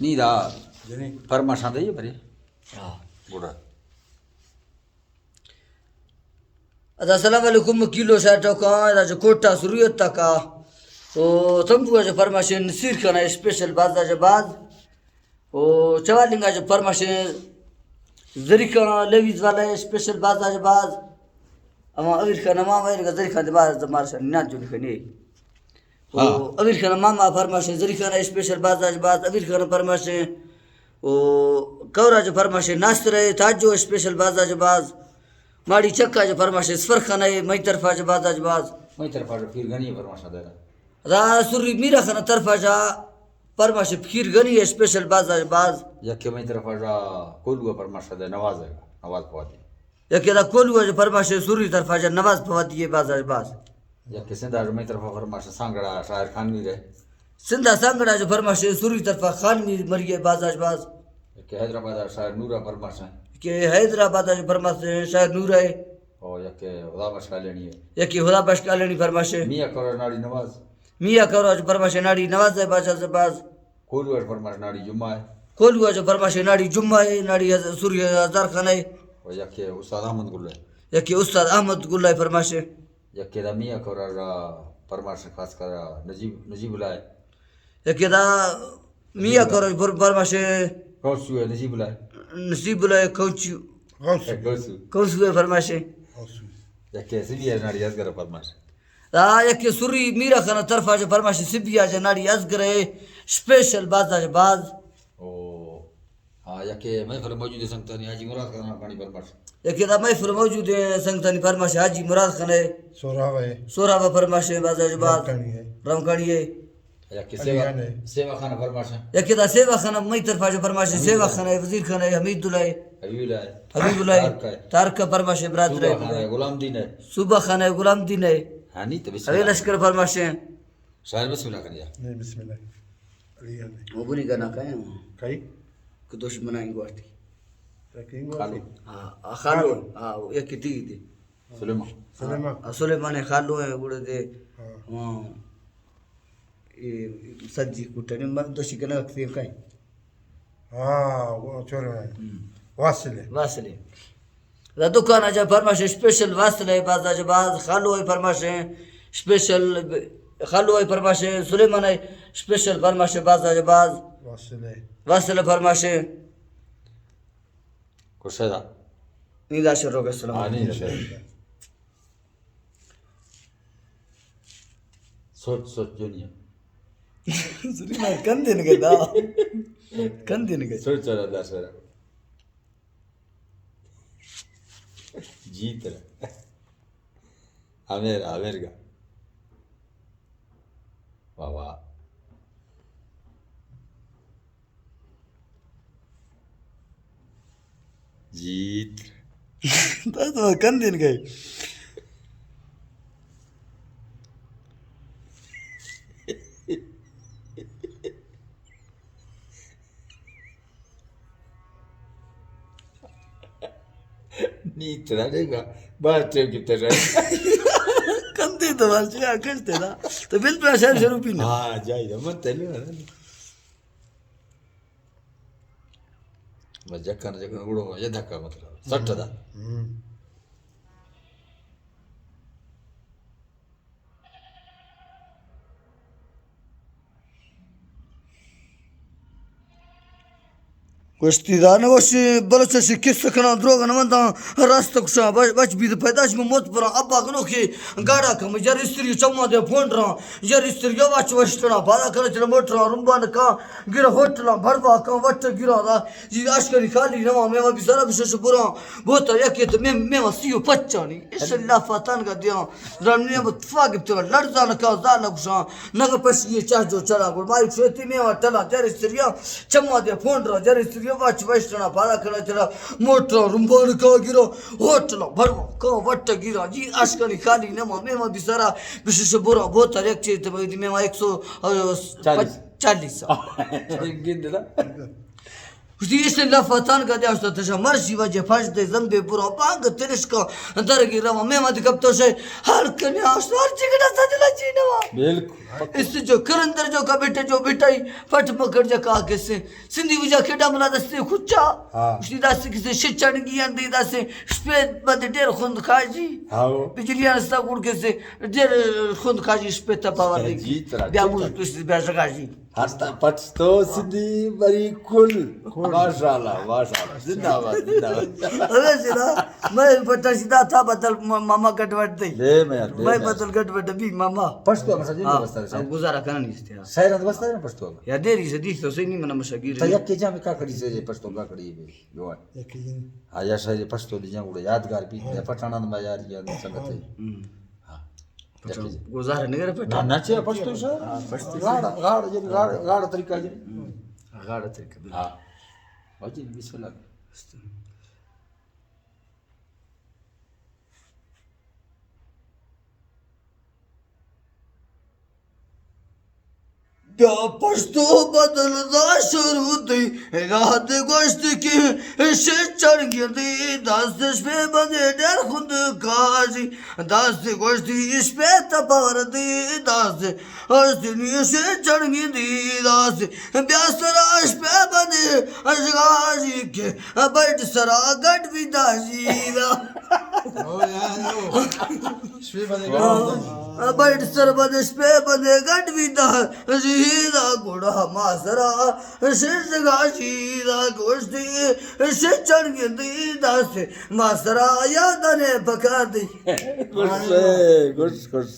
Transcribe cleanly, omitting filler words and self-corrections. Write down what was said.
Nida Jadi, farmashanda ye bari. हाँ Buda. आता अस्सलाम वालेकुम किलो साठो का राज कोटा सुरियत का ओ तंबुआचे फरमाशे नसीर खाना स्पेशल बाजाचे बाज ओ चवालिंगाचे फरमाशे जरी खाना लेवीज वाला स्पेशल बाजाचे बाज अमा अमीर खाना मामा इनका जरी खाने बाज मारशा ना जुल खने ओ हाँ। अमीर खाना मामा फरमाशे जरी खाना स्पेशल बाजाचे बाज अमीर खाना फरमाशे ओ कवराचे फरमाशे नास्तरे ताजो स्पेशल बाजाचे बाज माड़ी चक्का जो फरमाशे स्वर खाना है मई तरफा जो बाज बाज Mai tarfa fir gani farmashanda. रासुरी Meera खाना तरफा जा फरमाशे फिर गनी है स्पेशल बाज बाज Yakke mai tarfa ja kolwa farmashanda nawaz hai. Nawaz pawati. या केदा कोलुआ जो फरमाशे सुरी तरफा जा नवाज फवादी है बाज बाज Yakke senda mai tarfa farmasha sangada shair khan mi re. सिंधा Sangra जो फरमाशे सुरी तरफा खान मी मरिए बाज बाज Yakke Hyderabad shair nura farmasha. के हैदराबाद जो फरमाशे शायद नूर है O yakke udabash kaleni hai. या कि हुदा बशकालनी फरमाशे Miya kora nadi nawaz. मिया करो जो फरमाशे नाड़ी नवाज है बाज बाज Kolwa farmash nadi jumma hai. Kolua जो फरमाशे नाड़ी जुम्मा है नाड़ी सूर्य हजार खाना है O yakke Ustad Ahmad Gulle. या कि उस्ताद अहमद गुल्ला फरमाशे Yakke da miya kora farmash khas kara Najibullah. या केदा मिया करो फरमाशे Kausu hai Najibullah. Naseebullah कौचू Kausu. कौसू है फरमाशे Yakke sibiya nadi yazgara farmash. या कि सूरी मीरा खाना तरफा जो फरमाशे सिबिया जो नाड़ी अजगर है स्पेशल बाजा जो बाज O yakke mahfil mawjud hai Sangtani Haji Murad Khan pani farmash. या केदा महफिल मौजूद है संगतनी फरमाशे हाजी मुराद खान है Sorawa है, सोराबा फरमाशे बाजा जो बाज Ramkani है, रामकाड़ी है Yakke Aliyan hai. seva khana farmash hai. या केदा सेवा खाना मई तरफा जो फरमाशे सेवा खाना है वजीर खाना है हमीदुल्ला है Habibullah hai. हबीबुल्ला है Tarka hai. तारका फरमाशे बरादर Suba khana है hai. Gulam Din hai. सुबह खाना है गुलाम दिन है Hani to अभी bismillah. लश्कर फरमाशे Shair bismillah kariya. नहीं बिस्मिल्लाह, Aliyan है, वो बुनी करना कहे कई, कुछ बनाएंगे वाटी रखेंगे Khalu. हाँ खालो हाँ ये कितनी थी Sulaiman. सलेमा, सुलेमान है खालो है गुड़े दे हाँ, हाँ ये सज्जी कुटने मत तो शिकना रखते हैं कहीं हाँ, वो छोरे हैं, वासिल है, वासले ला दुकान आजा फरमाशे स्पेशल वासले बाजा जो बाज खालो है फरमाशे स्पेशल खालो है फरमाशे सुलेमान है स्पेशल फरमाशे बाजा जो बाज वासिल है, वासले फरमाशे Kushada. नीला शरों का सलाम Ani shair. Soch dunia. Suleman कंधे ने गया कंधे ने गया Soch chara da shair. Jeet raha. Amer ga. Wah wah. Jeet. तो कंधे ने गए Neat रहेगा. बात की तरह. कंधे तो वाले आकर्षते ना तो बिल पे आशा शुरू भी ना हाँ जाइए मत तेरे ना. बस जक्का ना जक्का उड़ो ये धक्का मतलब. सट्टा था. Questi noši balačaši kisakana droga namanda rasta kuša baš bi paydaş mı mot bura abba gno ki gada kam jar istri chamma de fondra jar istri yavaş baştına bana kılıçla motra rumban ka gira hotla barba ka vatta gira da ji aşkari khali nama meva bir sara bir şey bura bota yaket meva siyo paçani inşallah fatan ga diya ramniye bu tfa gibi tva larzana ka zana kuşa naga pasiye çahjo çara gol mai çeti meva tala jar istri chamma de fondra jar istri yavaş baştına bana kılıçla motra rumban ka gira hotla barba ka vatta gira ji aşkari khali nama meva bir sara bir şey bura bota yakçe meva 140 40 40 Gindi la. Știi, ești la fatan că de asta așa marși va ce faci de zambe pura bangă tereșcă dargi rama mema de capto și halcă ne așa arce că asta de la cineva बिल्कुल इससे जो करंदर जो का बेटाई फट पकड़ जा का के से सिंधी वजा खेडा मला दस्ते खुच्चा उसनी दासे किसे शिचण गियान दे दासे स्पेद बदे डेर खुंद खाजी हाँ बिजलियां रस्ता गुड़ के से डेर खुंद खाजी स्पेद पावर दे जी, तरह ब्या मुझ तुस ब्या Sagaji Hasta pasto sidi bari kul. Maşallah, maşallah. Zindabad, zindabad. अरे सिरा मैं बता सीधा था बदल मामा गटवट दे Le me yar, le मैं me. बदल गटवट भी मामा Pasto ama sadece हाँ, bastare. अब गुजारा करना नहीं इसते Sayran bastare na pasto. या देरी से दिख तो सही नहीं मना मशगीर Ta yak ke jam ka kadi se pasto ka kadi be. Yo. Yakın. Aya say pasto di jam uda yadgar pi. Ya patana ma yar ya sangat hai. गुजारा नहीं कर पटा Na che pasto sa. Gada, gada je gada tarika je. गाड़ा तरीका Ha. Baji bismillah. Ya pasto badalda şurudi rahat goştu ki şeçar girdi dast be bade der khud kazi dast goştu ispe tapardi dast astini şeçar girdi dast byasara ispe bade ashgazi ke bayt sara gad vidaji O yani o. Şuraya bana gel. बैठ सरबदश पे बनेगा विदा जीदा घोड़ा मासरा शीर्ष गाशीदा गोश्ती शिचण गिंदी दास मासरा याद ने पका दी Kush, kush.